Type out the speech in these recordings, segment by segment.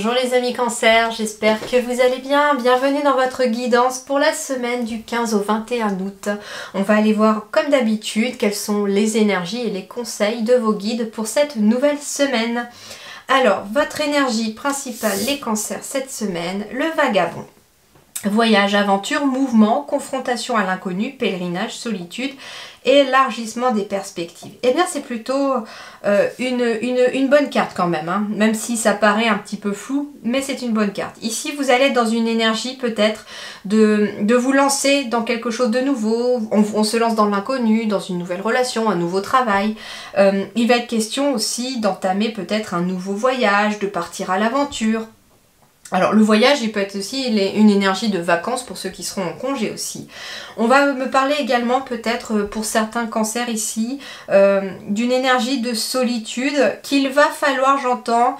Bonjour les amis Cancer, j'espère que vous allez bien. Bienvenue dans votre guidance pour la semaine du 15 au 21 août. On va aller voir comme d'habitude quelles sont les énergies et les conseils de vos guides pour cette nouvelle semaine. Alors, votre énergie principale, les cancers cette semaine, le vagabond. Voyage, aventure, mouvement, confrontation à l'inconnu, pèlerinage, solitude, élargissement des perspectives. Eh bien, c'est plutôt une bonne carte quand même, hein. Même si ça paraît un petit peu flou, mais c'est une bonne carte. Ici, vous allez être dans une énergie peut-être de vous lancer dans quelque chose de nouveau. On se lance dans l'inconnu, dans une nouvelle relation, un nouveau travail. Il va être question aussi d'entamer peut-être un nouveau voyage, de partir à l'aventure. Alors le voyage, il peut être aussi une énergie de vacances pour ceux qui seront en congé aussi. On va me parler également peut-être pour certains cancers ici d'une énergie de solitude qu'il va falloir, j'entends,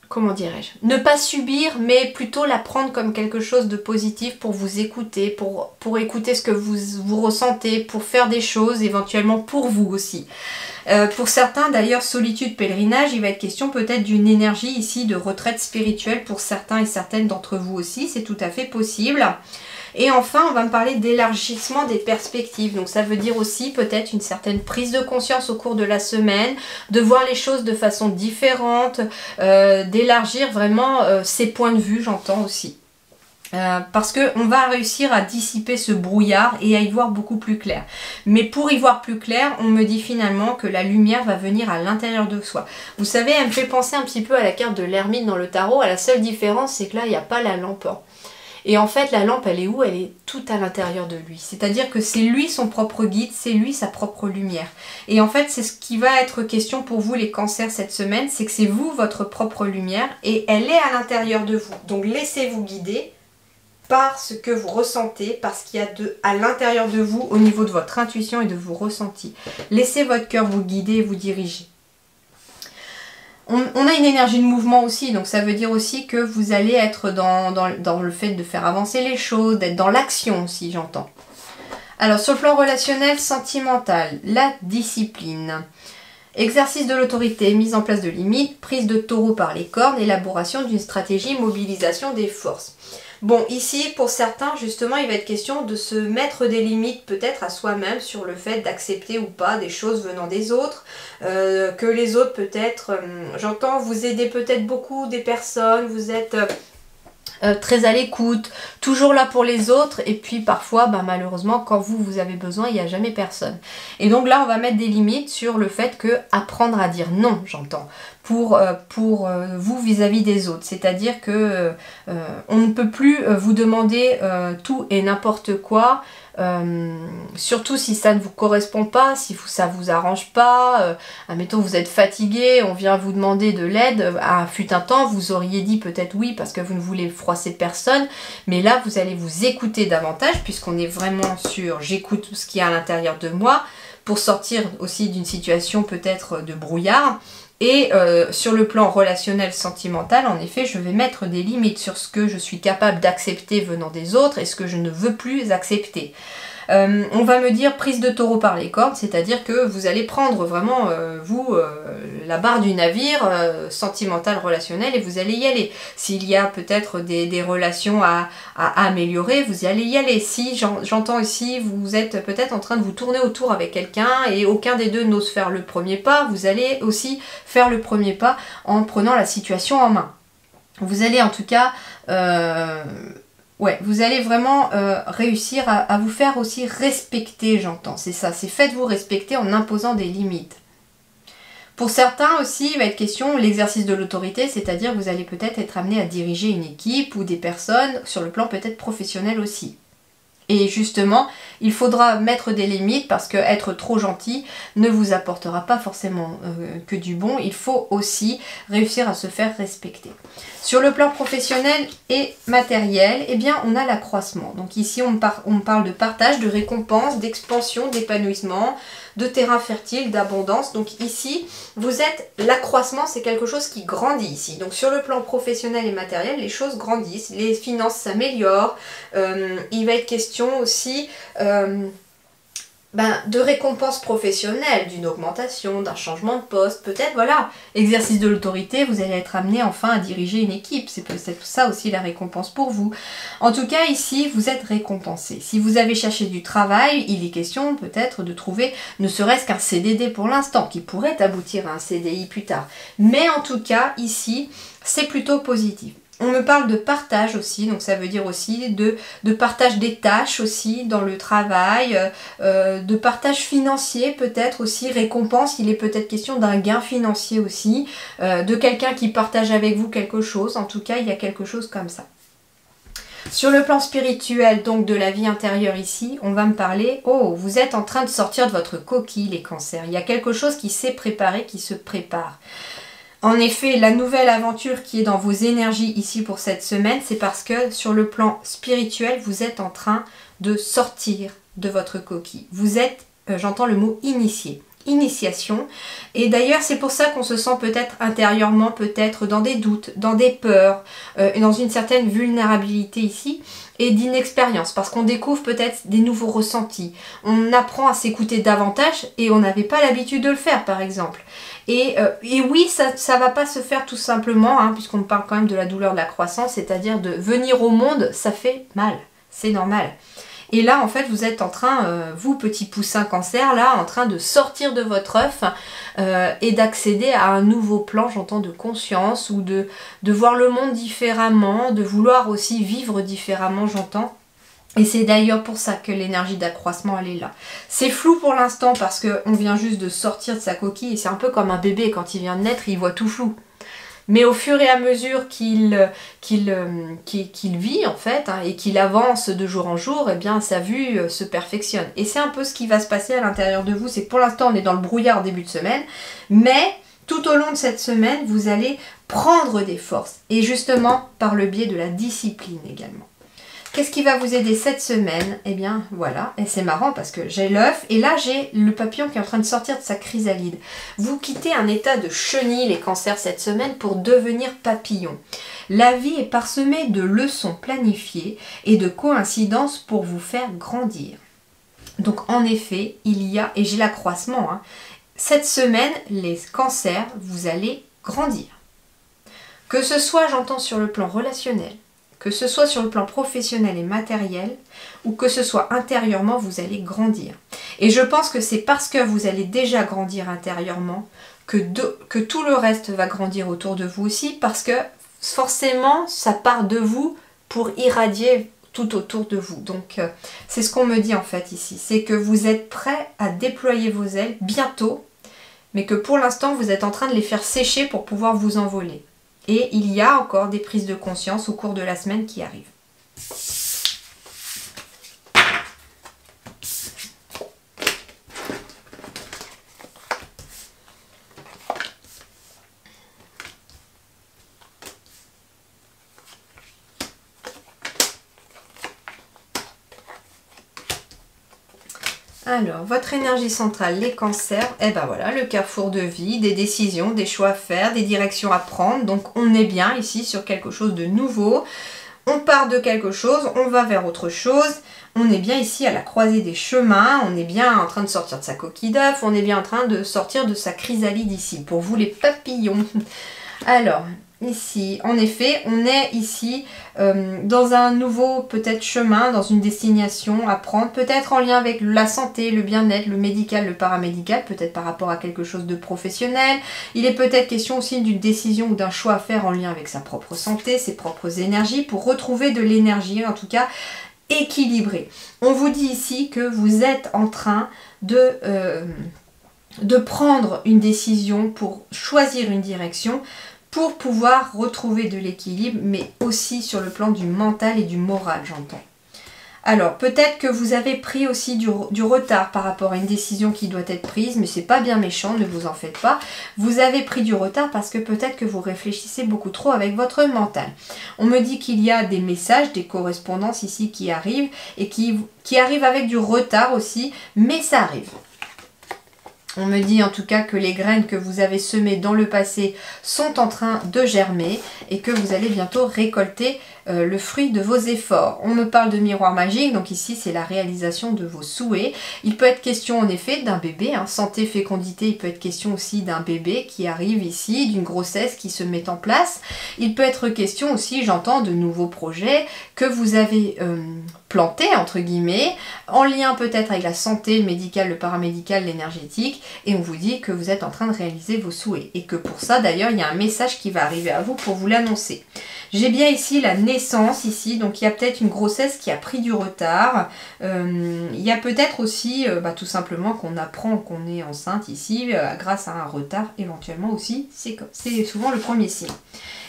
comment dirais-je, ne pas subir mais plutôt la prendre comme quelque chose de positif pour vous écouter, pour écouter ce que vous ressentez, pour faire des choses éventuellement pour vous aussi. Pour certains d'ailleurs, solitude, pèlerinage, il va être question peut-être d'une énergie ici de retraite spirituelle pour certains et certaines d'entre vous aussi, c'est tout à fait possible. Et enfin, on va me parler d'élargissement des perspectives. Donc ça veut dire aussi peut-être une certaine prise de conscience au cours de la semaine, de voir les choses de façon différente, d'élargir vraiment ses points de vue, j'entends aussi. Parce qu'on va réussir à dissiper ce brouillard et à y voir beaucoup plus clair. Mais pour y voir plus clair, on me dit finalement que la lumière va venir à l'intérieur de soi. Vous savez, elle me fait penser un petit peu à la carte de l'ermite dans le tarot. La seule différence, c'est que là, il n'y a pas la lampe. Et en fait, la lampe, elle est où? Elle est tout à l'intérieur de lui. C'est-à-dire que c'est lui son propre guide, c'est lui sa propre lumière. Et en fait, c'est ce qui va être question pour vous, les cancers, cette semaine, c'est que c'est vous, votre propre lumière, et elle est à l'intérieur de vous. Donc laissez-vous guider par ce que vous ressentez, parce qu'il y a à l'intérieur de vous, au niveau de votre intuition et de vos ressentis. Laissez votre cœur vous guider et vous diriger. On a une énergie de mouvement aussi, donc ça veut dire aussi que vous allez être dans le fait de faire avancer les choses, d'être dans l'action aussi, j'entends. Alors, sur le plan relationnel, sentimental, la discipline. Exercice de l'autorité, mise en place de limites, prise de taureau par les cornes, élaboration d'une stratégie, mobilisation des forces. Bon, ici, pour certains, justement, il va être question de se mettre des limites peut-être à soi-même sur le fait d'accepter ou pas des choses venant des autres, que les autres peut-être, j'entends, vous aidez peut-être beaucoup des personnes, vous êtes très à l'écoute, toujours là pour les autres, et puis parfois, malheureusement, quand vous avez besoin, il n'y a jamais personne. Et donc là, on va mettre des limites sur le fait que apprendre à dire non, j'entends, pour vous vis-à-vis des autres. C'est-à-dire que on ne peut plus vous demander tout et n'importe quoi, surtout si ça ne vous correspond pas, si ça vous arrange pas, admettons vous êtes fatigué, on vient vous demander de l'aide, fut un temps vous auriez dit peut-être oui parce que vous ne voulez froisser personne, mais là vous allez vous écouter davantage puisqu'on est vraiment sur j'écoute ce qu'il y a à l'intérieur de moi pour sortir aussi d'une situation peut-être de brouillard. Et sur le plan relationnel, sentimental, en effet, je vais mettre des limites sur ce que je suis capable d'accepter venant des autres et ce que je ne veux plus accepter. On va me dire prise de taureau par les cornes, c'est-à-dire que vous allez prendre vraiment, la barre du navire sentimental, relationnel, et vous allez y aller. S'il y a peut-être des relations à améliorer, vous allez y aller. Si j'entends ici, vous êtes peut-être en train de vous tourner autour avec quelqu'un et aucun des deux n'ose faire le premier pas, vous allez aussi faire le premier pas en prenant la situation en main. Vous allez en tout cas... vous allez vraiment réussir à vous faire aussi respecter, j'entends. C'est ça, c'est faites-vous respecter en imposant des limites. Pour certains aussi, il va être question l'exercice de l'autorité, c'est-à-dire vous allez peut-être être amené à diriger une équipe ou des personnes sur le plan peut-être professionnel aussi. Et justement, il faudra mettre des limites parce que être trop gentil ne vous apportera pas forcément que du bon. Il faut aussi réussir à se faire respecter. Sur le plan professionnel et matériel, eh bien, on a l'accroissement. Donc ici, on parle de partage, de récompense, d'expansion, d'épanouissement, de terrain fertile, d'abondance. Donc ici, vous êtes l'accroissement, c'est quelque chose qui grandit ici. Donc sur le plan professionnel et matériel, les choses grandissent, les finances s'améliorent. Il va être question aussi de récompenses professionnelles, d'une augmentation, d'un changement de poste, peut-être, voilà, exercice de l'autorité, vous allez être amené enfin à diriger une équipe, c'est peut-être ça aussi la récompense pour vous. En tout cas, ici, vous êtes récompensé. Si vous avez cherché du travail, il est question peut-être de trouver ne serait-ce qu'un CDD pour l'instant, qui pourrait aboutir à un CDI plus tard. Mais en tout cas, ici, c'est plutôt positif. On me parle de partage aussi, donc ça veut dire aussi de partage des tâches aussi dans le travail, de partage financier peut-être aussi, récompense, il est peut-être question d'un gain financier aussi, de quelqu'un qui partage avec vous quelque chose, en tout cas il y a quelque chose comme ça. Sur le plan spirituel, donc de la vie intérieure ici, on va me parler, oh, vous êtes en train de sortir de votre coquille les cancers, il y a quelque chose qui s'est préparé, qui se prépare. En effet, la nouvelle aventure qui est dans vos énergies ici pour cette semaine, c'est parce que sur le plan spirituel, vous êtes en train de sortir de votre coquille. Vous êtes, j'entends le mot initié, initiation. Et d'ailleurs, c'est pour ça qu'on se sent peut-être intérieurement, peut-être dans des doutes, dans des peurs, et dans une certaine vulnérabilité ici, et d'inexpérience, parce qu'on découvre peut-être des nouveaux ressentis. On apprend à s'écouter davantage et on n'avait pas l'habitude de le faire, par exemple. Et oui, ça va pas se faire tout simplement, hein, puisqu'on parle quand même de la douleur de la croissance, c'est-à-dire de venir au monde, ça fait mal, c'est normal. Et là, en fait, vous êtes en train, vous, petit poussin cancer, là, en train de sortir de votre œuf et d'accéder à un nouveau plan, j'entends, de conscience, ou de voir le monde différemment, de vouloir aussi vivre différemment, j'entends. Et c'est d'ailleurs pour ça que l'énergie d'accroissement, elle est là. C'est flou pour l'instant parce qu'on vient juste de sortir de sa coquille. Et c'est un peu comme un bébé, quand il vient de naître, il voit tout flou. Mais au fur et à mesure qu'il vit, en fait, hein, et qu'il avance de jour en jour, eh bien, sa vue se perfectionne. Et c'est un peu ce qui va se passer à l'intérieur de vous. C'est que pour l'instant, on est dans le brouillard au début de semaine. Mais tout au long de cette semaine, vous allez prendre des forces. Et justement, par le biais de la discipline également. Qu'est-ce qui va vous aider cette semaine? Eh bien, voilà. Et c'est marrant parce que j'ai l'œuf et là, j'ai le papillon qui est en train de sortir de sa chrysalide. Vous quittez un état de chenille, les cancers, cette semaine pour devenir papillon. La vie est parsemée de leçons planifiées et de coïncidences pour vous faire grandir. Donc, en effet, il y a, et j'ai l'accroissement, hein, cette semaine, les cancers, vous allez grandir. Que ce soit, j'entends, sur le plan relationnel, que ce soit sur le plan professionnel et matériel, ou que ce soit intérieurement, vous allez grandir. Et je pense que c'est parce que vous allez déjà grandir intérieurement que tout le reste va grandir autour de vous aussi, parce que forcément, ça part de vous pour irradier tout autour de vous. Donc, c'est ce qu'on me dit en fait ici. C'est que vous êtes prêt à déployer vos ailes bientôt, mais que pour l'instant, vous êtes en train de les faire sécher pour pouvoir vous envoler. Et il y a encore des prises de conscience au cours de la semaine qui arrivent. Alors, votre énergie centrale, les cancers, et ben voilà, le carrefour de vie, des décisions, des choix à faire, des directions à prendre. Donc, on est bien ici sur quelque chose de nouveau. On part de quelque chose, on va vers autre chose. On est bien ici à la croisée des chemins. On est bien en train de sortir de sa coquille d'œuf. On est bien en train de sortir de sa chrysalide ici. Pour vous, les papillons. Alors, ici, en effet, on est ici dans un nouveau peut-être chemin, dans une destination à prendre, peut-être en lien avec la santé, le bien-être, le médical, le paramédical, peut-être par rapport à quelque chose de professionnel. Il est peut-être question aussi d'une décision ou d'un choix à faire en lien avec sa propre santé, ses propres énergies, pour retrouver de l'énergie, en tout cas équilibrée. On vous dit ici que vous êtes en train de prendre une décision pour choisir une direction, pour pouvoir retrouver de l'équilibre, mais aussi sur le plan du mental et du moral, j'entends. Alors, peut-être que vous avez pris aussi du retard par rapport à une décision qui doit être prise, mais c'est pas bien méchant, ne vous en faites pas. Vous avez pris du retard parce que peut-être que vous réfléchissez beaucoup trop avec votre mental. On me dit qu'il y a des messages, des correspondances ici qui arrivent, et qui arrivent avec du retard aussi, mais ça arrive. On me dit en tout cas que les graines que vous avez semées dans le passé sont en train de germer et que vous allez bientôt récolter le fruit de vos efforts. On me parle de miroir magique, donc ici c'est la réalisation de vos souhaits. Il peut être question en effet d'un bébé, hein, santé, fécondité, il peut être question aussi d'un bébé qui arrive ici, d'une grossesse qui se met en place. Il peut être question aussi, j'entends, de nouveaux projets que vous avez plantés, entre guillemets, en lien peut-être avec la santé, le médical, le paramédical, l'énergétique, et on vous dit que vous êtes en train de réaliser vos souhaits. Et que pour ça, d'ailleurs, il y a un message qui va arriver à vous pour vous l'annoncer. J'ai bien ici la naissance, ici, donc il y a peut-être une grossesse qui a pris du retard. Il y a peut-être aussi, tout simplement, qu'on apprend qu'on est enceinte ici, grâce à un retard, éventuellement aussi. C'est souvent le premier signe.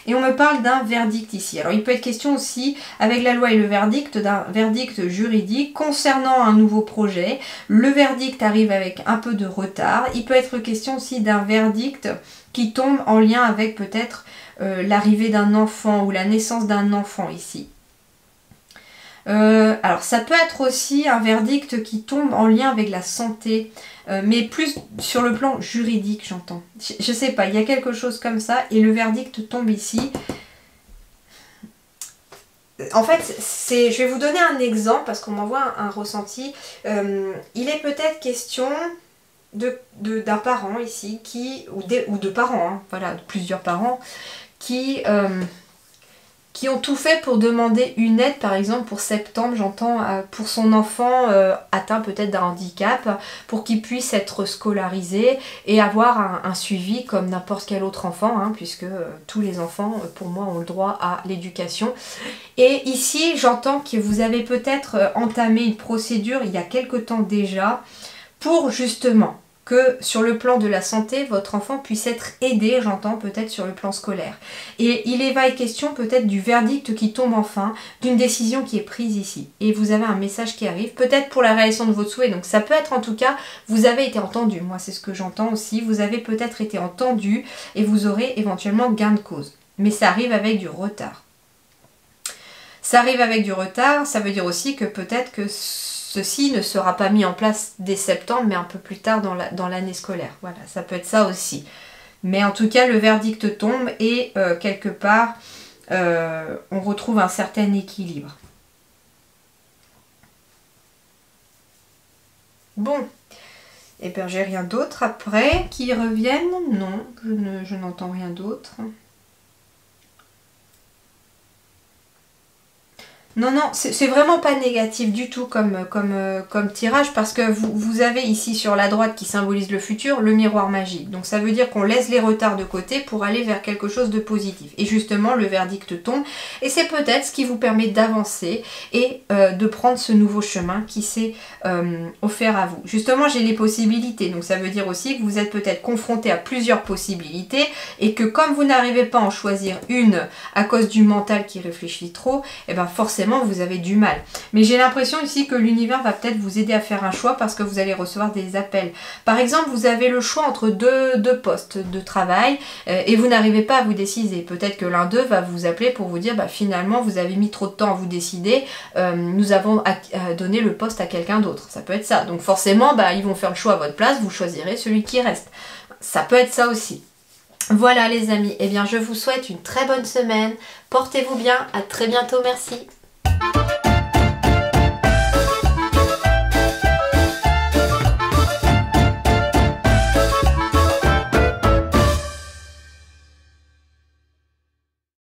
Et on me parle d'un verdict ici. Alors il peut être question aussi, avec la loi et le verdict, d'un verdict juridique concernant un nouveau projet. Le verdict arrive avec un peu de retard. Il peut être question aussi d'un verdict qui tombe en lien avec peut-être l'arrivée d'un enfant ou la naissance d'un enfant ici. Alors ça peut être aussi un verdict qui tombe en lien avec la santé, mais plus sur le plan juridique, j'entends. Je sais pas, il y a quelque chose comme ça et le verdict tombe ici. En fait, je vais vous donner un exemple parce qu'on m'envoie un ressenti. Il est peut-être question d'un parent ici ou de parents, hein, voilà, plusieurs parents qui ont tout fait pour demander une aide, par exemple pour septembre, j'entends, pour son enfant atteint peut-être d'un handicap, pour qu'il puisse être scolarisé et avoir un suivi comme n'importe quel autre enfant, hein, puisque tous les enfants, pour moi, ont le droit à l'éducation. Et ici, j'entends que vous avez peut-être entamé une procédure il y a quelque temps déjà pour justement que sur le plan de la santé, votre enfant puisse être aidé, j'entends, peut-être sur le plan scolaire. Et il va être question peut-être du verdict qui tombe enfin, d'une décision qui est prise ici. Et vous avez un message qui arrive, peut-être pour la réalisation de votre souhait. Donc ça peut être en tout cas, vous avez été entendu. Moi c'est ce que j'entends aussi. Vous avez peut-être été entendu et vous aurez éventuellement gain de cause. Mais ça arrive avec du retard. Ça arrive avec du retard, ça veut dire aussi que peut-être que ceci ne sera pas mis en place dès septembre, mais un peu plus tard dans l'année scolaire. Voilà, ça peut être ça aussi. Mais en tout cas, le verdict tombe et quelque part, on retrouve un certain équilibre. Bon, et bien j'ai rien d'autre après. Qui reviennent? Non, je n'entends rien d'autre. Non, non, c'est vraiment pas négatif du tout comme tirage parce que vous avez ici sur la droite qui symbolise le futur, le miroir magique. Donc ça veut dire qu'on laisse les retards de côté pour aller vers quelque chose de positif. Et justement, le verdict tombe et c'est peut-être ce qui vous permet d'avancer et de prendre ce nouveau chemin qui s'est offert à vous. Justement, j'ai les possibilités. Donc ça veut dire aussi que vous êtes peut-être confronté à plusieurs possibilités et que comme vous n'arrivez pas à en choisir une à cause du mental qui réfléchit trop, et bien forcément vous avez du mal. Mais j'ai l'impression ici que l'univers va peut-être vous aider à faire un choix parce que vous allez recevoir des appels. Par exemple, vous avez le choix entre deux postes de travail et vous n'arrivez pas à vous décider. Peut-être que l'un d'eux va vous appeler pour vous dire finalement vous avez mis trop de temps à vous décider, nous avons donné le poste à quelqu'un d'autre. Ça peut être ça. Donc forcément, ils vont faire le choix à votre place, vous choisirez celui qui reste. Ça peut être ça aussi. Voilà les amis, eh bien je vous souhaite une très bonne semaine. Portez-vous bien, à très bientôt, merci.